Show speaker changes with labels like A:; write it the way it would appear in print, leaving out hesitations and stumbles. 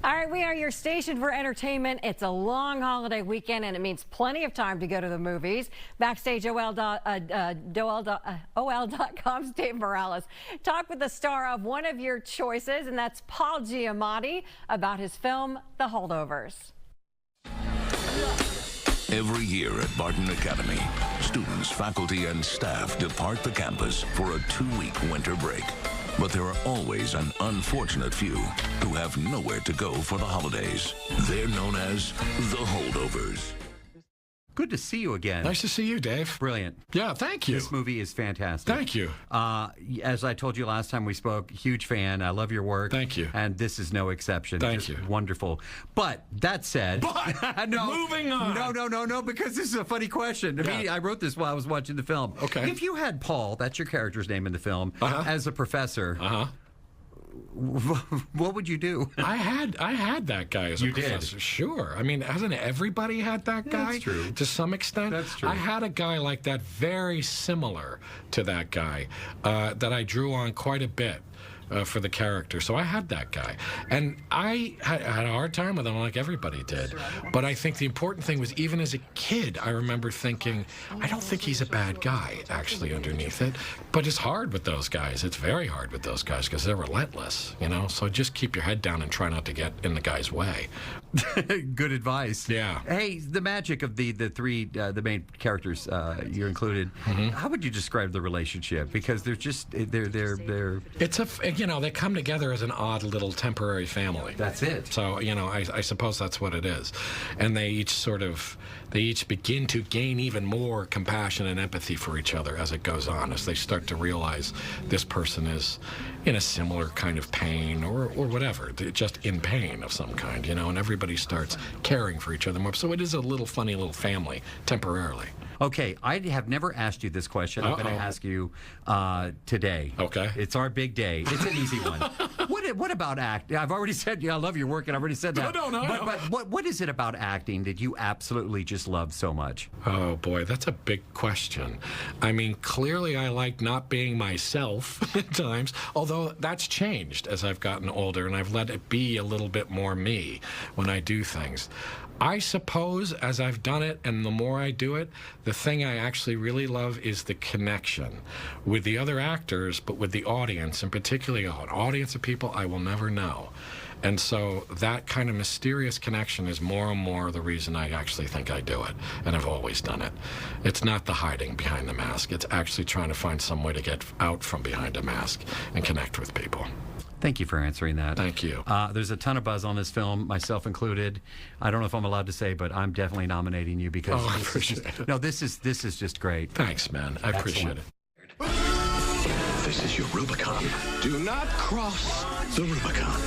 A: All right, we are your station for entertainment. It's a long holiday weekend, and it means plenty of time to go to the movies. Backstage OL.com's Dave Morales talked with the star of one of your choices, and that's Paul Giamatti, about his film, The Holdovers.
B: Every year at Barton Academy, students, faculty, and staff depart the campus for a 2-week winter break. But there are always an unfortunate few who have nowhere to go for the holidays. They're known as the Holdovers.
C: Good to see you again.
D: Nice to see you, Dave.
C: Brilliant.
D: Yeah, thank you.
C: This movie is fantastic.
D: Thank you.
C: As I told you last time we spoke, huge fan. I love your work.
D: Thank you.
C: And this is no exception.
D: Thank
C: Just
D: you.
C: Wonderful. But that said...
D: No, moving on.
C: No, because this is a funny question. I wrote this while I was watching the film.
D: Okay.
C: If you had Paul, that's your character's name in the film, as a professor... What would you do?
D: I had that guy as a professor. Sure. I mean, hasn't everybody had that guy?
C: That's true.
D: To some extent.
C: That's true.
D: I had a guy like that, very similar to that guy, that I drew on quite a bit. For the character. So I had that guy. And I had a hard time with him, like everybody did. But I think the important thing was, even as a kid, I remember thinking, I don't think he's a bad guy, actually, underneath it. But it's hard with those guys. It's very hard with those guys because they're relentless, you know? So just keep your head down and try not to get in the guy's way.
C: Good advice.
D: Yeah.
C: Hey, the magic of the main characters you included. How would you describe the relationship? Because they're just they're.
D: It's you know, they come together as an odd little temporary family.
C: That's it.
D: So, you know, I suppose that's what it is. And they each begin to gain even more compassion and empathy for each other as it goes on, as they start to realize this person is in a similar kind of pain or whatever, just in pain of some kind, you know, and everybody starts caring for each other more. So it is a little funny little family, temporarily.
C: Okay, I have never asked you this question. I'm going to ask you today.
D: Okay.
C: It's our big day. It's an easy one. What about acting? I've already said, I love your work, and I've already said that.
D: No.
C: But what is it about acting that you absolutely just love so much?
D: Oh, boy, that's a big question. I mean, clearly I like not being myself at times, although that's changed as I've gotten older, and I've let it be a little bit more me when I do things. I suppose as I've done it, and the more I do it, the thing I actually really love is the connection with the other actors, but with the audience, and particularly an audience of people I will never know. And so that kind of mysterious connection is more and more the reason I actually think I do it, and I've always done it. It's not the hiding behind the mask. It's actually trying to find some way to get out from behind a mask and connect with people.
C: Thank you for answering that.
D: Thank you.
C: There's a ton of buzz on this film, myself included. I don't know if I'm allowed to say, but I'm definitely nominating you because
D: I appreciate it.
C: No, this is just great.
D: Thanks, man. I appreciate it.
B: This is your Rubicon. Do not cross the Rubicon.